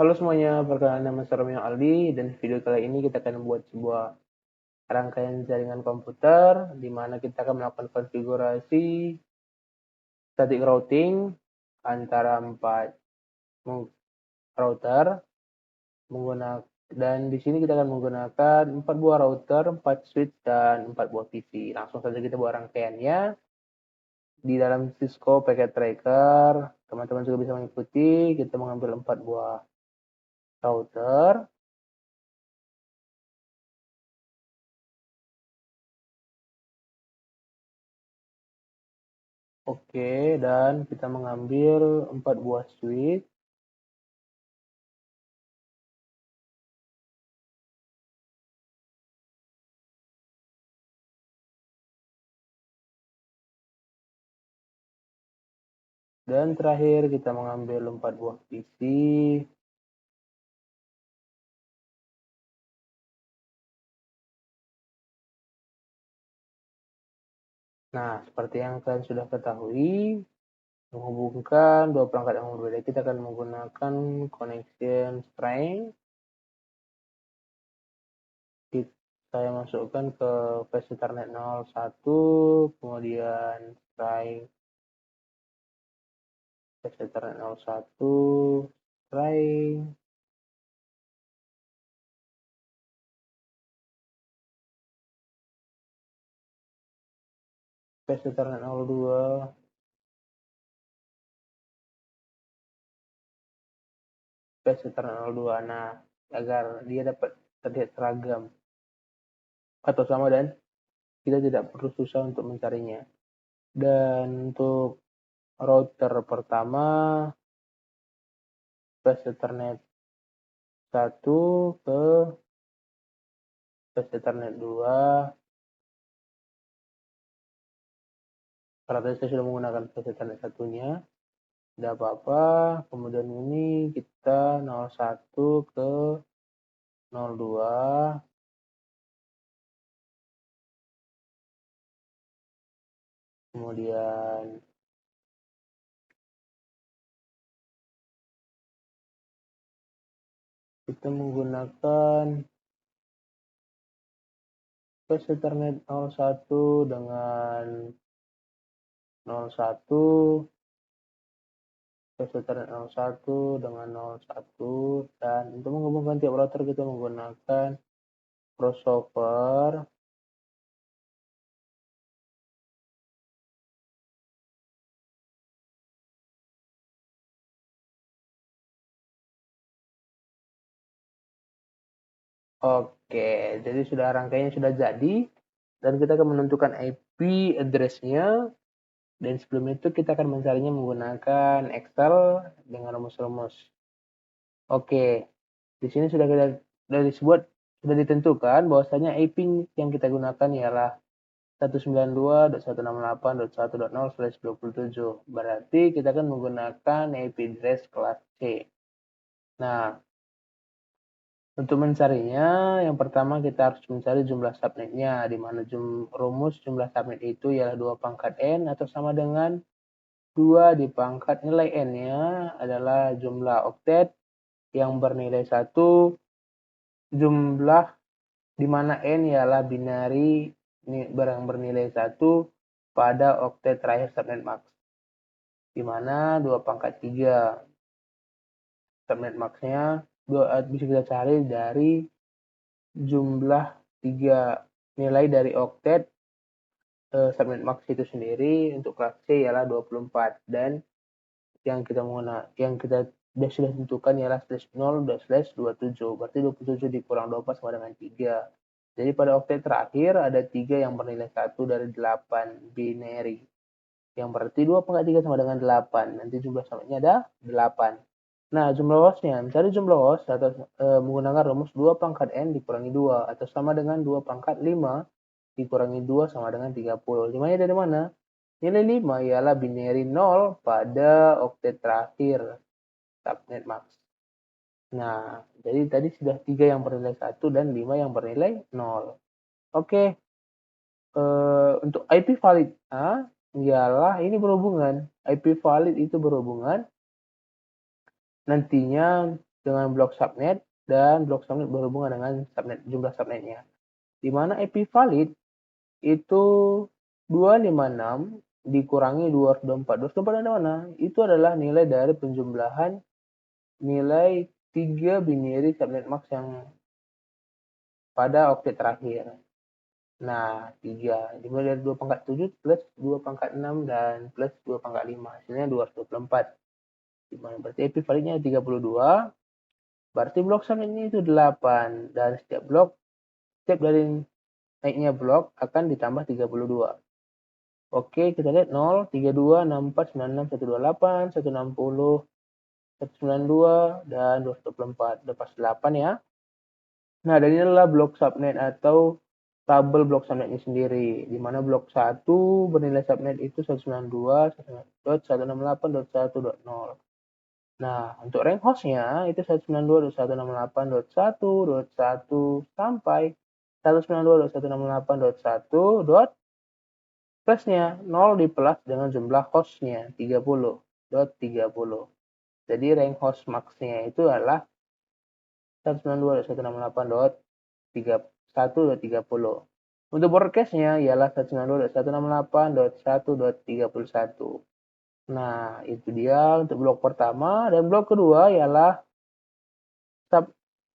Halo semuanya, perkenalkan nama saya Romeo Aldi, dan video kali ini kita akan membuat sebuah rangkaian jaringan komputer di mana kita akan melakukan konfigurasi static routing antara 4 router dan di sini kita akan menggunakan 4 buah router, 4 switch dan 4 buah PC. Langsung saja kita buat rangkaiannya. Di dalam Cisco Packet Tracker, teman-teman juga bisa mengikuti. Kita mengambil 4 buah router. Oke, dan kita mengambil 4 buah switch. Dan terakhir kita mengambil 4 buah PC. Nah, seperti yang kalian sudah ketahui, menghubungkan dua perangkat yang berbeda, kita akan menggunakan connection string. Saya masukkan ke flash Ethernet 01, kemudian string flash Ethernet 01, string flash Ethernet 02, flash Ethernet 02. Nah, agar dia dapat terlihat seragam atau sama dan kita tidak perlu susah untuk mencarinya. Dan untuk router pertama, flash Ethernet 1 ke flash Ethernet 2. Karena tadi saya sudah menggunakan flash Ethernet 1-nya, tidak apa-apa. Kemudian ini kita 01 ke 02. Kemudian kita menggunakan flash Ethernet 01 dengan 01, flash Ethernet 01 dengan 01, dan untuk menghubungkan tiap router kita menggunakan crossover. Oke, jadi rangkaiannya sudah jadi, dan kita akan menentukan IP address-nya, dan sebelum itu kita akan mencarinya menggunakan Excel dengan rumus-rumus. Oke, di sini sudah ditentukan bahwasanya IP yang kita gunakan ialah 192.168.1.0/27. Berarti kita akan menggunakan IP address kelas C. Nah, untuk mencarinya, yang pertama kita harus mencari jumlah subnetnya, di mana rumus jumlah subnet itu ialah 2 pangkat N atau sama dengan 2 di pangkat nilai N-nya adalah jumlah oktet yang bernilai 1, jumlah di mana N ialah binary yang bernilai 1 pada oktet terakhir subnet max, di mana 2 pangkat 3 subnet max-nya bisa kita cari dari jumlah 3 nilai dari oktet subnet max itu sendiri. Untuk kelas C ialah 24, dan yang kita sudah tentukan ialah /0/27. Berarti 27 dikurang 24 sama dengan 3. Jadi pada oktet terakhir ada 3 yang bernilai 1 dari 8 binary. Yang berarti 2 pangkat 3 sama dengan 8. Nanti jumlah subnetnya ada 8. Nah, jumlah hostnya, mencari jumlah host atau menggunakan rumus 2 pangkat N dikurangi 2 atau sama dengan 2 pangkat 5 dikurangi 2 sama dengan 30. 5-nya dari mana? Nilai 5 ialah binary 0 pada oktet terakhir subnet max. Nah, jadi tadi sudah 3 yang bernilai 1 dan 5 yang bernilai 0. Oke, untuk IP valid ialah ini berhubungan. IP valid itu berhubungan nantinya dengan blok subnet dan blok subnet berhubungan dengan subnet, jumlah subnetnya. Di mana IP valid itu 256 dikurangi 224. 224 ada mana? Itu adalah nilai dari penjumlahan nilai 3 binary subnet max yang pada oktet terakhir. Nah, 3 dimulai dari 2 pangkat 7 plus 2 pangkat 6 dan plus 2 pangkat 5. Hasilnya 224. Dimana berarti IP validnya 32. Berarti blok subnetnya itu 8. Dan setiap dari naiknya blok akan ditambah 32. Oke, kita lihat 0, 32, 64, 96, 128, 160, 192, dan 224. Lepas 8 ya. Nah, dan ini adalah blok subnet atau tabel blok subnetnya sendiri, di mana blok 1 bernilai subnet itu 192.168.1.0. Nah, untuk rank hostnya itu 192.168.1.1 sampai 192.168.1. Plusnya 0 di plus dengan jumlah hostnya 30.30. Jadi rank host maxnya itu adalah 192.168.1.30. Untuk broadcastnya ialah 192.168.1.31. Nah, itu dia untuk blok pertama. Dan blok kedua ialah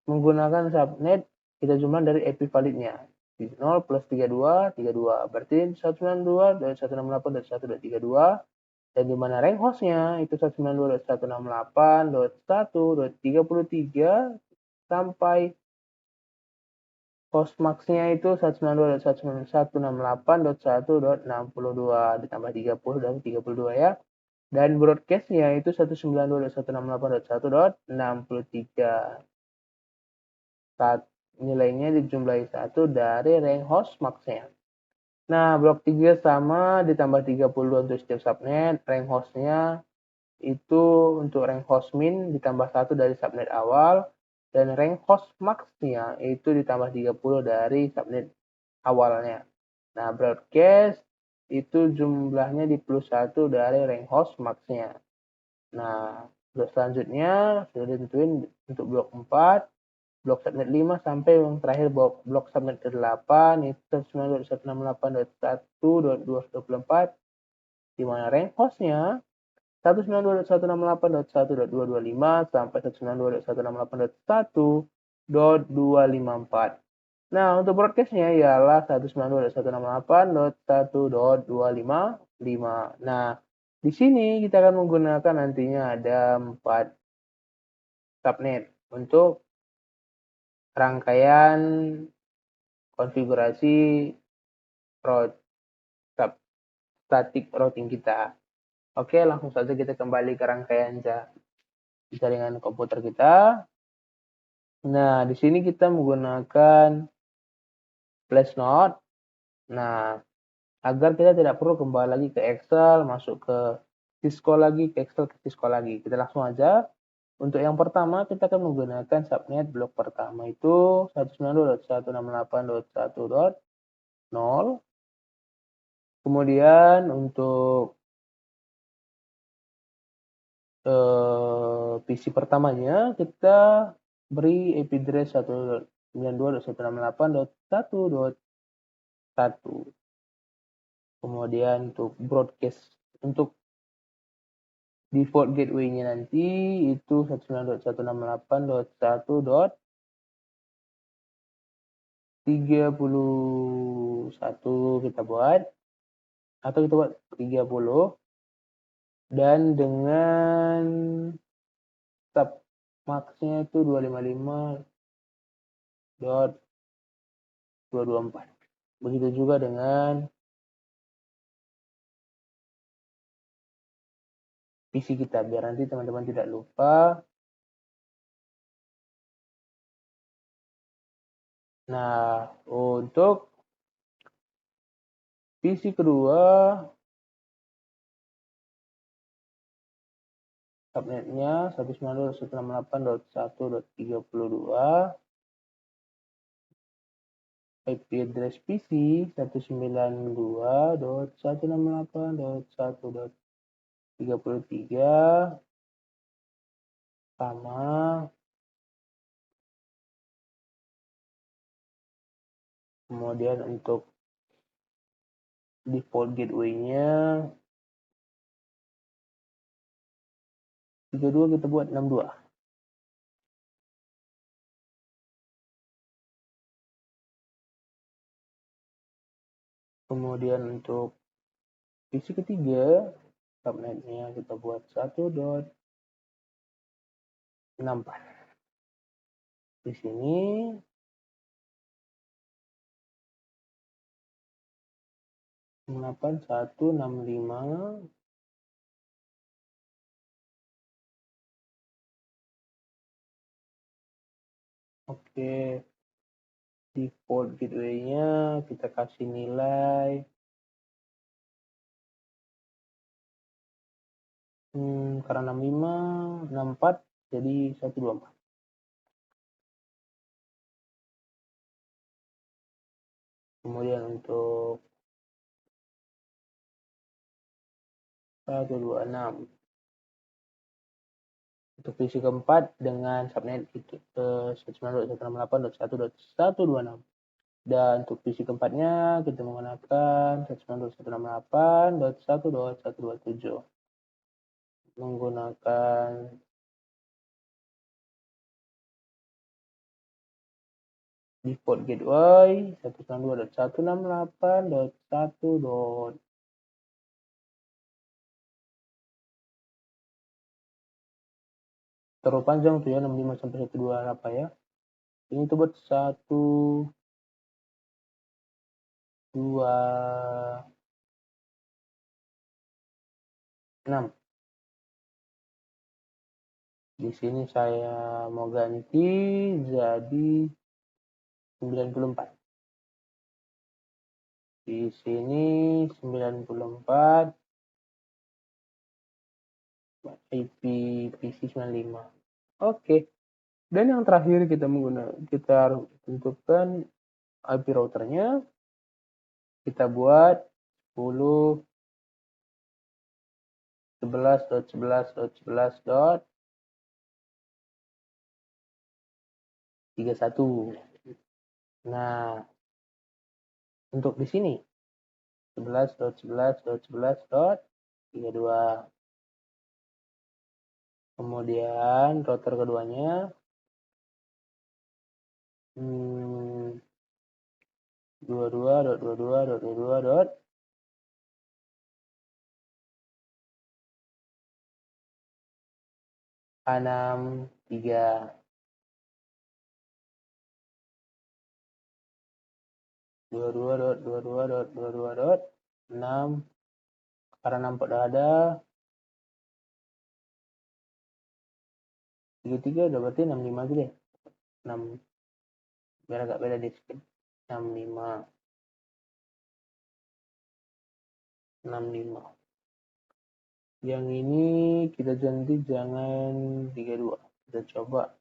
menggunakan subnet kita jumlah dari IP validnya. 0 plus 32, 32. Berarti 192.168.1.32. Dan di mana rank hostnya itu 192.168.1.33 sampai host maxnya itu 192.168.1.62 ditambah 30 dan 32 ya. Dan broadcastnya itu 192.168.1.63. Nilainya dijumlahi 1 dari rank host maxnya. Nah, blok 3 sama ditambah 30 untuk setiap subnet. Rank hostnya itu untuk rank host min ditambah 1 dari subnet awal. Dan rank host maxnya itu ditambah 30 dari subnet awalnya. Nah, broadcast itu jumlahnya di plus 1 dari rank host maxnya. Nah, blok selanjutnya sudah ditentuin untuk blok 4. Blok subnet 5 sampai yang terakhir blok subnet ke-8 itu 192.168.1.224, di mana rank hostnya 192.168.1.225 sampai 192.168.1.254. Nah, untuk broadcastnya ialah 192.168.1.255. Nah, di sini kita akan menggunakan nantinya ada 4 subnet untuk rangkaian konfigurasi static routing kita. Oke, langsung saja kita kembali ke rangkaian jaringan komputer kita. Nah, di sini kita menggunakan Flashnote. Nah, agar kita tidak perlu kembali lagi ke Excel, masuk ke Cisco lagi, ke Excel, ke Cisco lagi. Kita langsung aja. Untuk yang pertama, kita akan menggunakan subnet blok pertama itu 192.168.1.0. Kemudian untuk PC pertamanya kita beri IP address 192.168.1.1. Kemudian untuk broadcast, untuk default gateway-nya nanti itu 192.168.1.31 kita buat, atau kita buat 30, dan dengan sub max-nya itu 255.224. Begitu juga dengan PC kita, biar nanti teman-teman tidak lupa. Nah, untuk PC kedua, subnetnya 192.168.1.32, IP address PC 192.168.1.33 sama Kemudian untuk default gateway-nya 32 kita buat 62. Kemudian untuk PC ketiga, subnetnya kita buat 1.64. Di sini mengapa 165. Oke, default gateway-nya kita kasih nilai karena 65, 64 jadi 124. Kemudian untuk 126. Untuk PC keempat dengan subnet itu 192.168.1.126. Dan untuk PC keempatnya kita menggunakan 192.168.1.127. Menggunakan default gateway 192.168.1. Terlalu panjang tuh ya 65 sampai 128 ya. Ini tuh buat 1 2 6. Di sini saya mau ganti jadi 94. Di sini 94 IP PC 95. Oke. Dan yang terakhir kita harus tentukan IP routernya. Kita buat 10 11.11.11.31. Nah, untuk di sini 11.11.11.32. Kemudian router keduanya 22.22.22.63. 22.22.22.6. Karena nampak udah ada 33 udah berarti 65 aja deh. 6 biar agak beda di sini. 65. Yang ini kita ganti jangan 32. Kita coba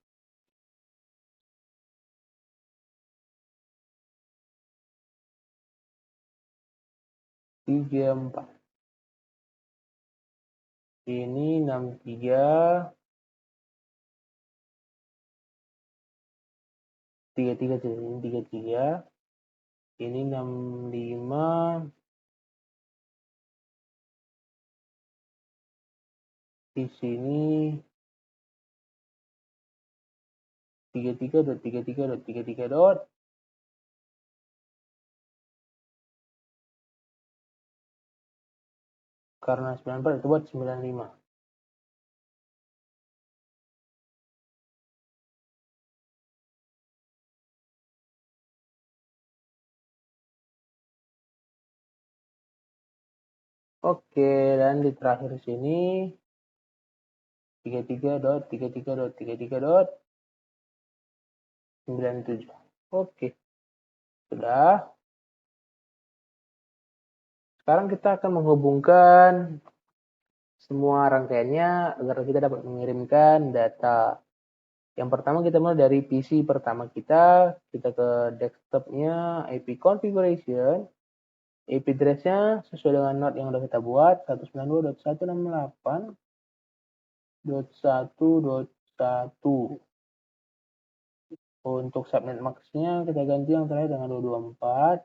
34. Ini 63. 33 jadi ini 33. Ini 65. Di sini 33.33.33. Karena 94 itu buat 95. Oke, dan di terakhir sini 33.33.33.97. Oke, sudah. Sekarang kita akan menghubungkan semua rangkaiannya agar kita dapat mengirimkan data. Yang pertama kita mulai dari PC pertama kita ke desktopnya IP configuration. IP address-nya sesuai dengan node yang sudah kita buat 192.168.1.1. Untuk subnet max-nya kita ganti yang terakhir dengan 224.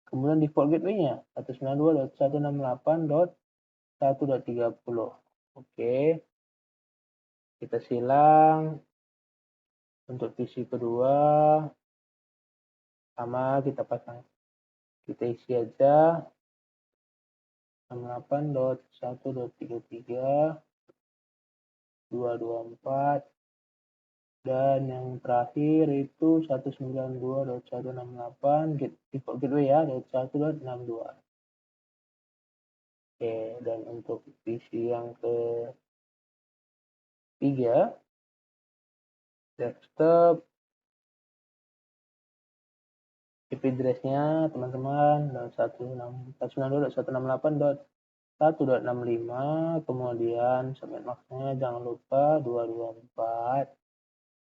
Kemudian default gateway-nya 192.168.1.30. Oke. Kita silang. Untuk PC kedua sama kita pasang. Kita isi aja 68.1.33.224 dan yang terakhir itu 192.168 default gateway ya, 1.62. Oke, dan untuk PC yang ketiga desktop IP address-nya teman-teman 192.168.1.65, kemudian subnet max-nya jangan lupa 224.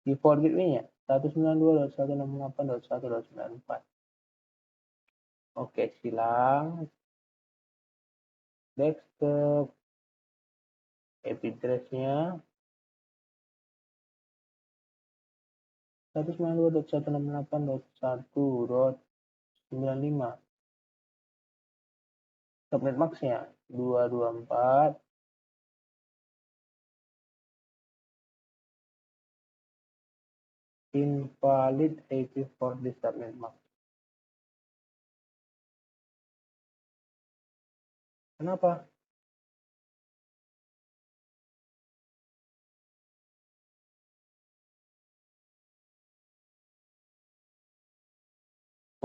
Default gateway-nya 192.168.1.94. Oke, silang desktop IP address-nya 192.168.1.95. Subnet max-nya 224. Invalid IP for the subnet max. Kenapa?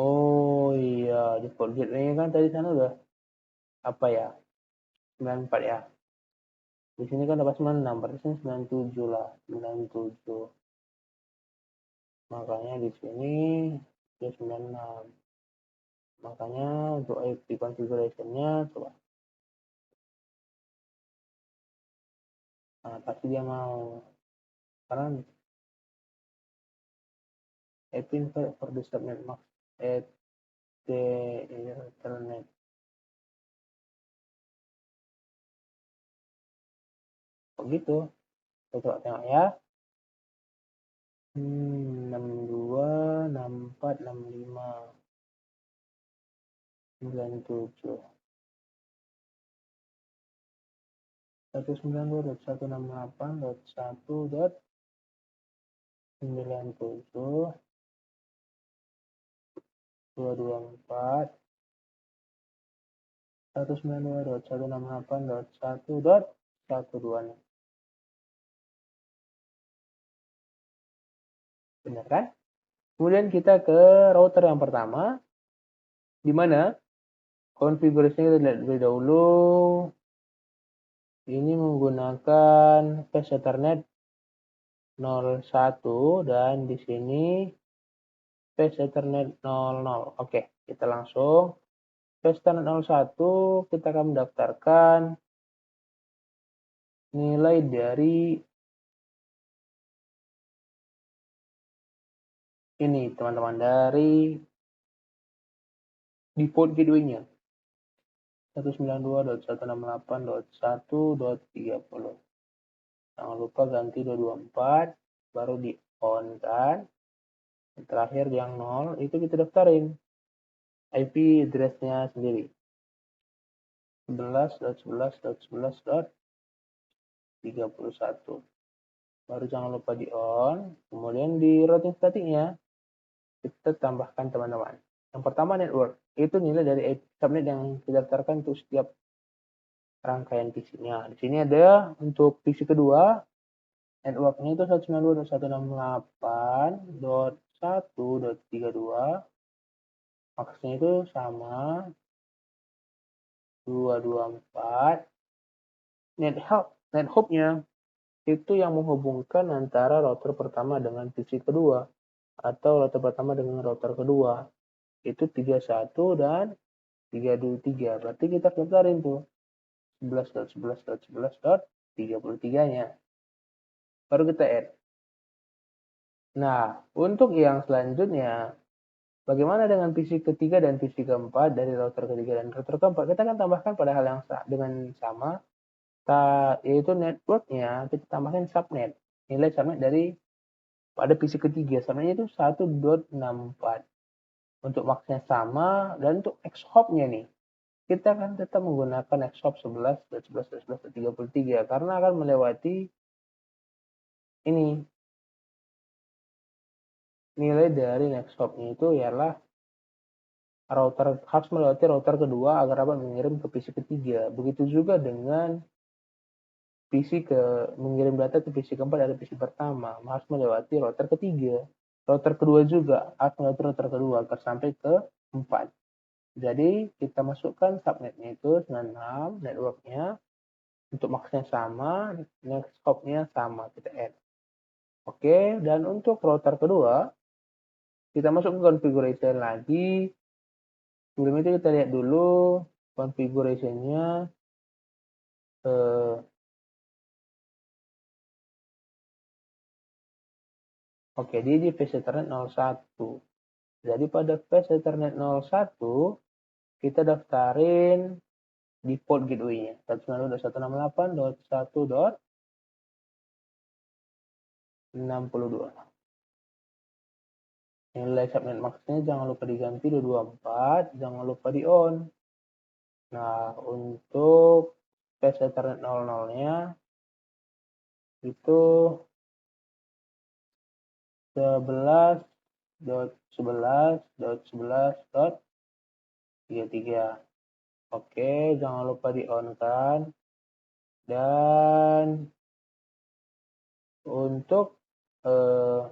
Oh iya, default gateway kan tadi sana udah apa ya? 94 ya. Di sini kan dapat 96, berarti 97 lah, 97. Makanya di sini dia 96. Makanya untuk IP configuration-nya coba. Nah, pasti dia mau. Karena IP for the subnet max at the internet. Begitu. Kita coba tengok ya. 62, 64, 65, 97. 192.168.1.97 224 192.168.1.126. Benar kan? Kemudian kita ke router yang pertama, di mana konfigurasinya kita lihat lebih dahulu. Ini menggunakan Fast Ethernet 01 dan di sini Fast Ethernet 00. Oke, kita langsung Fast Ethernet 01 kita akan mendaftarkan nilai dari ini teman-teman, dari default gateway-nya 192.168.1.30. Jangan lupa ganti 224 baru di on kan. Yang terakhir yang 0 itu kita daftarin IP address-nya sendiri 11.11.11.31. Baru jangan lupa di on. Kemudian di routing statiknya kita tambahkan teman-teman. Yang pertama network, itu nilai dari subnet yang didaftarkan untuk setiap rangkaian PC-nya. Di sini ada untuk PC kedua, networknya itu 192.168.1.32. Maksudnya itu sama 224. NetHub-nya itu yang menghubungkan antara router pertama dengan PC kedua atau router pertama dengan router kedua. Itu 31 dan 323. Berarti kita daftarin tuh 11.11.11.33-nya. Baru kita add. Nah, untuk yang selanjutnya, bagaimana dengan PC ketiga dan PC keempat dari router ketiga dan router keempat? Kita akan tambahkan pada hal yang dengan sama, yaitu networknya kita tambahkan subnet. Nilai subnet dari pada PC ketiga, sebenarnya itu 1.64. Untuk maksnya sama, dan untuk X-hop-nya nih, kita akan tetap menggunakan X-hop 11, 11, 11, 33, karena akan melewati ini. Nilai dari X-hop-nya itu ialah router, harus melewati router kedua agar dapat mengirim ke PC ketiga. Begitu juga dengan mengirim data ke PC keempat dari PC pertama, harus melewati router ketiga. Router kedua juga harus melewati router kedua agar sampai ke 4. Jadi kita masukkan subnetnya itu 96, networknya untuk maksnya sama, next hop-nya sama, kita add. Oke, dan untuk router kedua, kita masuk ke configuration lagi. Sebelum itu kita lihat dulu configuration-nya. Oke, dia di face Ethernet 01. Jadi pada face Ethernet 01, kita daftarin default gateway-nya. 192.168.1.62. Nilai subnet max-nya jangan lupa diganti 224, jangan lupa di on. Nah, untuk face Ethernet 00-nya itu 11.11.11.33. Oke, jangan lupa di on kan. Dan untuk 10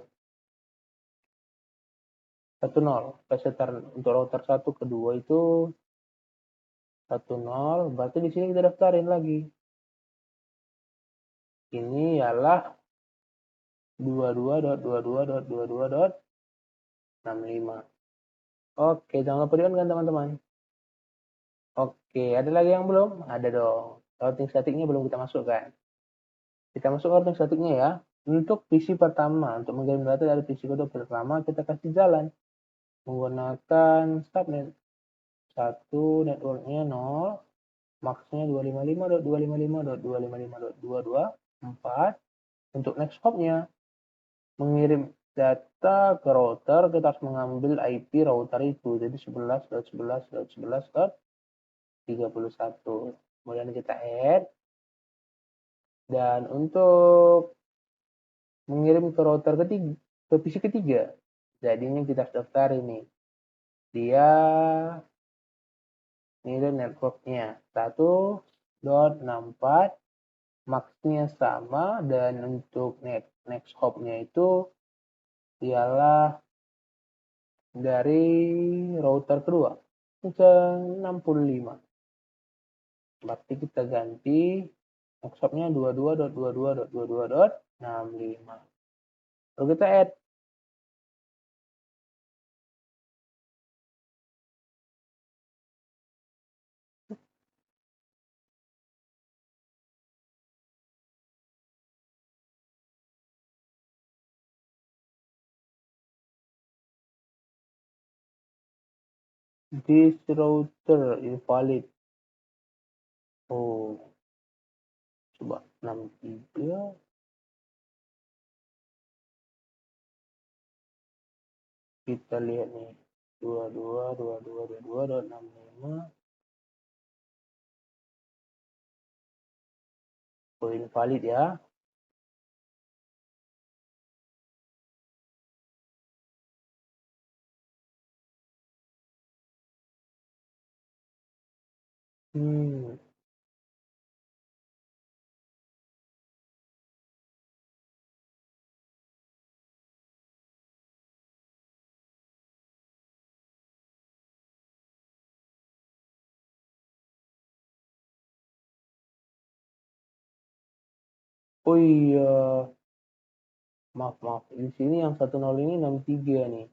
face Ethernet untuk router 1 kedua itu 10, berarti di sini kita daftarin lagi. Ini ialah 22.22.22.65. Oke, jangan lupa di-on kan teman-teman. Oke, ada lagi yang belum? Ada dong. Routing statiknya belum kita masukkan. Kita masuk routing statiknya ya. Untuk PC pertama, untuk mengirim data dari PC kedua pertama, kita kasih jalan menggunakan subnet 1, networknya 0, max-nya 255.255.255.224. Untuk next hop-nya, mengirim data ke router, kita harus mengambil IP router itu, jadi 11.11.11.31. Kemudian kita add, dan untuk mengirim ke router ketiga, ke PC ketiga, jadinya kita daftar ini. Dia nilai networknya 1.64, max-nya sama, dan untuk next hop-nya itu ialah dari router kedua ke 65. Berarti kita ganti next hop-nya 22.22.22.65. Lalu kita add. This router invalid. Oh, coba 63. Kita lihat nih, 22.22.22.65. Oh, invalid ya. Oh iya, maaf. Di sini yang 10 ini 63 nih.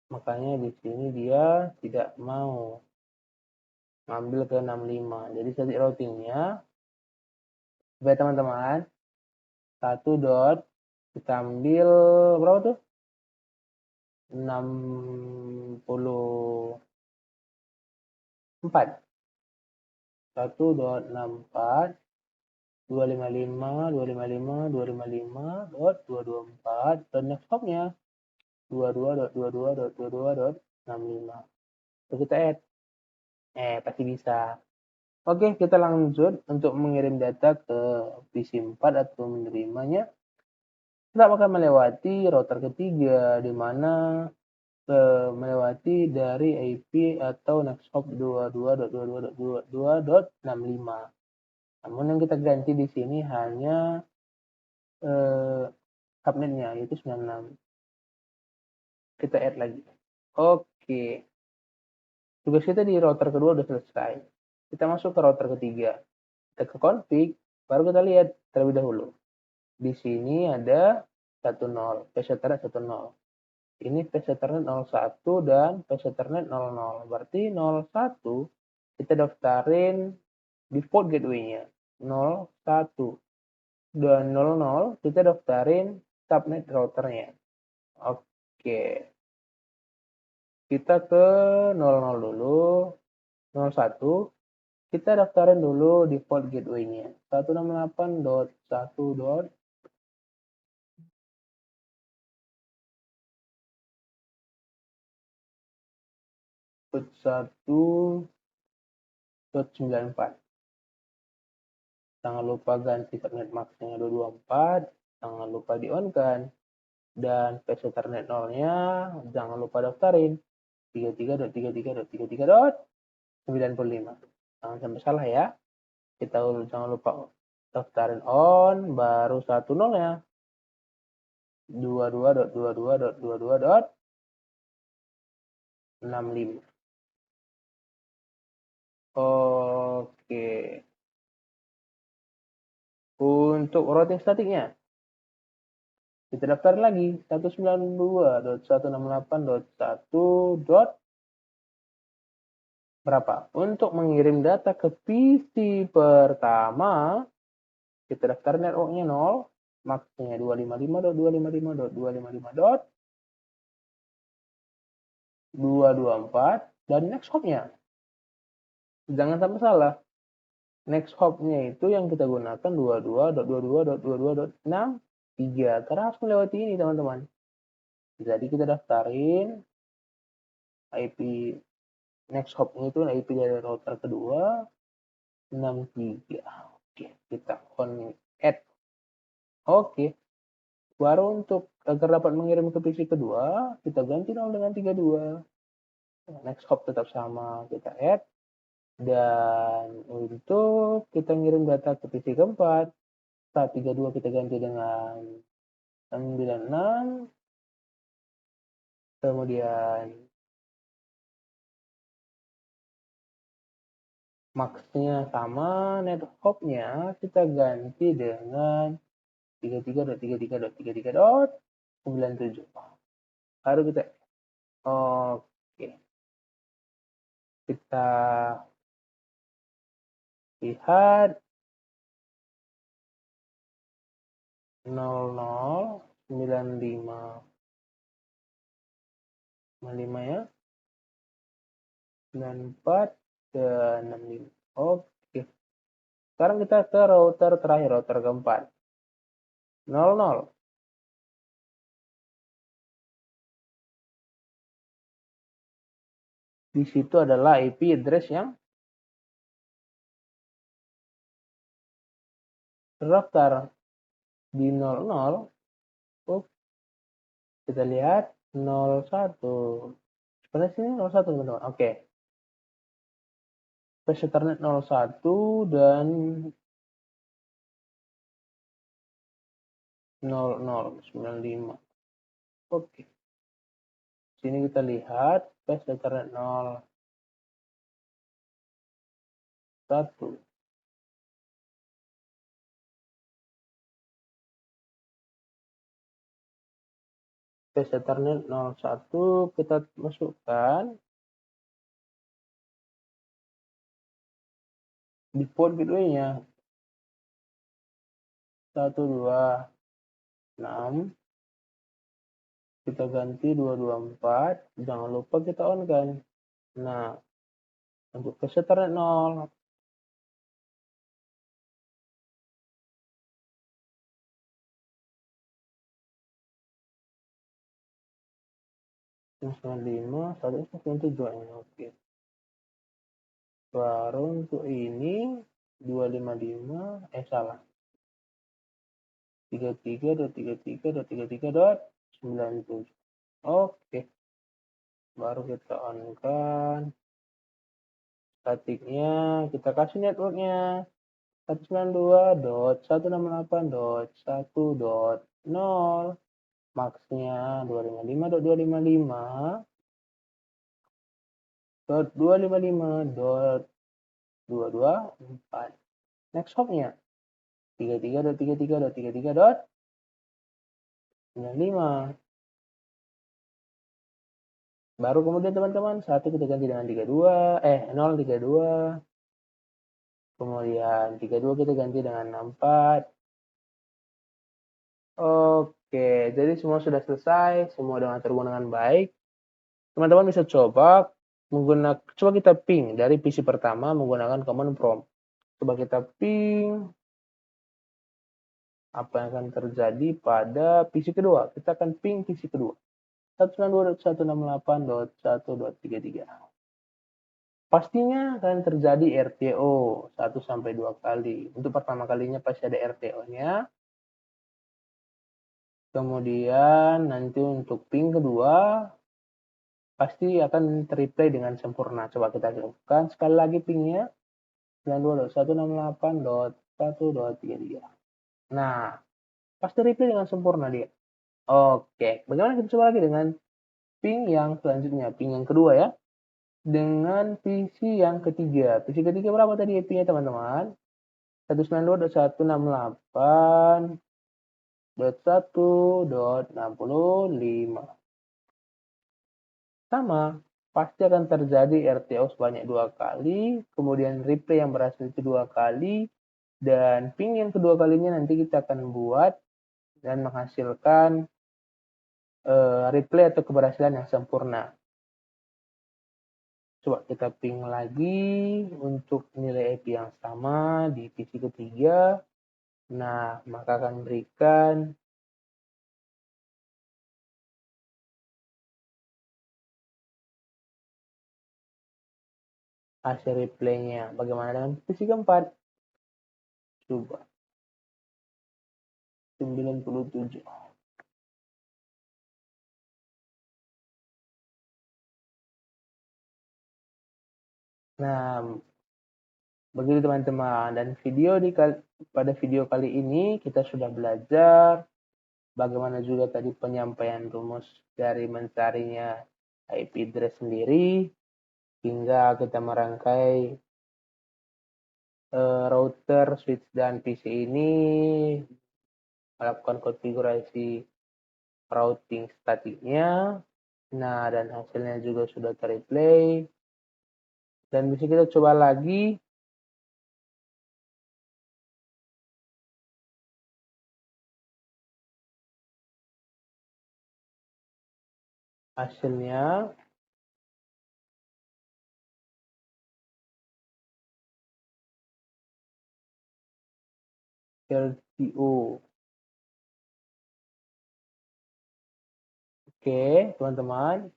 Makanya di sini dia tidak mau ngambil ke 65. Jadi static routingnya, baik teman-teman, 1 dot, kita ambil berapa tuh? 64. 1.64 255, 255, 255, dot 224, dan next hopnya 22.22.22.65. Terus kita add. Pasti bisa. Oke, kita lanjut untuk mengirim data ke PC 4 atau menerimanya. Kita akan melewati router ketiga, di mana melewati dari IP atau next hop 22.22.22.65. Namun yang kita ganti di sini hanya subnetnya, yaitu 96. Kita add lagi. Oke. Tugas kita di router kedua udah selesai. Kita masuk ke router ketiga. Kita ke config, baru kita lihat terlebih dahulu. Di sini ada 10, PC Ethernet 10. Ini PC Ethernet 01 dan PC Ethernet 00. Berarti 01 kita daftarin default gateway-nya 01. Dan 00 kita daftarin subnet routernya. Oke. Kita ke 00 dulu. 01 kita daftarin dulu default gateway-nya 168.1. 1.94. Jangan lupa ganti subnet max-nya 224, jangan lupa di-on kan. Dan PC Ethernet 0-nya jangan lupa daftarin 33.33.33.95. Jangan sampai salah ya. Kita jangan lupa daftarin on, baru 10-nya 22.22.22.65. Oke. Untuk routing statiknya, kita daftar lagi 192.168.1. Berapa? Untuk mengirim data ke PC pertama, kita daftar networknya 0, maksudnya 255.255.255.224, dan next hopnya. Jangan sampai salah. Next hopnya itu yang kita gunakan 22.22.22.63, karena harus melewati ini teman-teman. Jadi kita daftarin IP next hopnya itu IP dari router kedua 63. Oke, kita on add. Oke, baru untuk agar dapat mengirim ke PC kedua, kita ganti 0 dengan 32. Next hop tetap sama, kita add. Dan untuk kita ngirim data ke PC keempat, saat 32 kita ganti dengan 96. Kemudian max-nya sama, net hop-nya kita ganti dengan 33.33.33.97. Baru kita oke. Kita lihat 0095 ya. 94 dan 65. Oke. Sekarang kita ke router terakhir, router keempat. 00. Di situ adalah IP address yang terdaftar di 00. Kita lihat 01. Sebenarnya sini 01 teman-teman. Oke. PC Ethernet 01 dan 0095. Oke. Sini kita lihat PC Ethernet 01. PC Ethernet 01 kita masukkan di port gateway-nya 126. Kita ganti 224. Jangan lupa kita on kan. Nah, untuk PC Ethernet 0 95, 197, oke. Baru untuk ini 255, salah. 33.97. Oke. Baru kita on kan. Statiknya kita kasih networknya 192.168.1.0. Maxnya 255.255.254. Next hopnya 33.33.33.95. Baru kemudian teman-teman, 1 kita ganti dengan 032. Kemudian 32 kita ganti dengan 64. Oke, jadi semua sudah selesai, semua terhubung dengan baik. Teman-teman bisa coba kita ping dari PC pertama menggunakan command prompt. Coba kita ping apa yang akan terjadi pada PC kedua. Kita akan ping PC kedua. 192.168.1.233. Pastinya akan terjadi RTO 1-2 kali. Untuk pertama kalinya pasti ada RTO-nya. Kemudian nanti untuk ping kedua pasti akan terreplay dengan sempurna. Coba kita lakukan sekali lagi pingnya 92.168.1.233. Nah, pasti replay dengan sempurna dia. Oke, bagaimana kita coba lagi dengan ping yang selanjutnya, ping yang kedua ya. Dengan PC yang ketiga. PC ketiga berapa tadi IP-nya teman-teman? 192.168.1.65. Sama, pasti akan terjadi RTO sebanyak 2 kali, kemudian replay yang berhasil itu 2 kali, dan ping yang kedua kalinya nanti kita akan buat dan menghasilkan replay atau keberhasilan yang sempurna. Coba kita ping lagi untuk nilai IP yang sama di PC ketiga. Nah, maka akan berikan hasil replaynya. Bagaimana dengan PC keempat? Coba 97. Nah, begitu teman-teman. Dan pada video kali ini kita sudah belajar bagaimana juga tadi penyampaian rumus dari mencarinya IP address sendiri hingga kita merangkai router, switch, dan PC ini melakukan konfigurasi routing statiknya. Nah, dan hasilnya juga sudah terreplay. Dan bisa kita coba lagi hasilnya. RTO. Oke, teman-teman.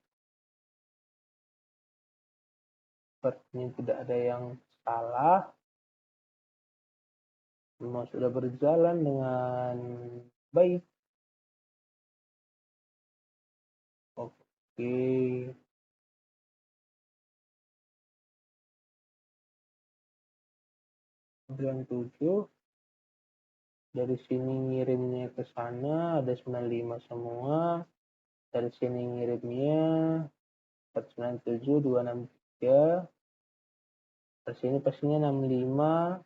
Sepertinya tidak ada yang salah. Semua sudah berjalan dengan baik. Oke. Yang 7. Dari sini ngirimnya ke sana ada 95 semua. Dari sini ngirimnya 497.263. Dari sini pastinya 65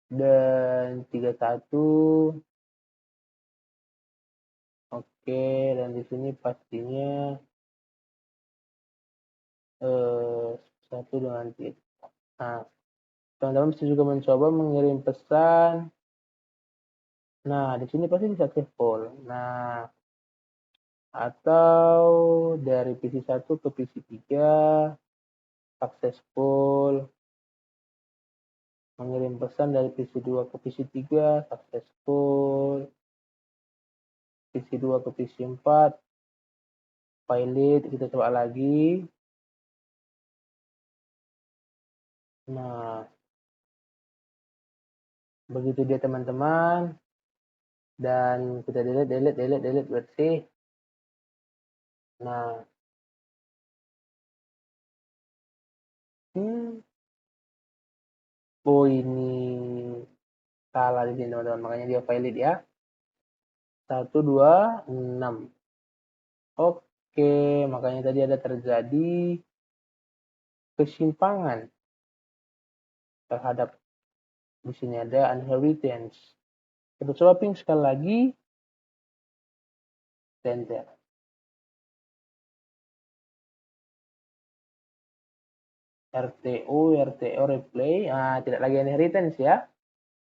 dan 31. Oke, dan di sini pastinya 1 dengan 3. Nah, teman-teman bisa juga mencoba mengirim pesan. Nah, di sini pasti successful. Nah, atau dari PC 1 ke PC 3 successful. Mengirim pesan dari PC 2 ke PC 3 successful. PC 2 ke PC 4 Valid, kita coba lagi. Nah, begitu dia teman-teman. Dan kita delete bersih. Nah, oh ini salah di sini teman-teman, makanya dia valid ya. 1, 2, 6. Oke, makanya tadi ada terjadi kesimpangan terhadap di sini ada inheritance. Kita coba ping sekali lagi. Enter. RTO replay. Nah, tidak lagi inheritance ya.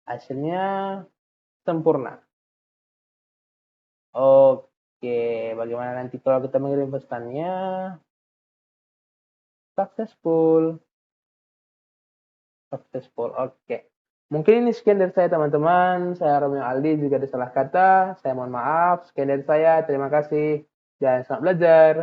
Hasilnya sempurna. Oke, bagaimana nanti kalau kita mengirim pesannya? Successful. Oke. Mungkin ini sekian dari saya teman-teman. Saya Romeo Aldi, jika ada salah kata, saya mohon maaf. Sekian dari saya, terima kasih dan selamat belajar.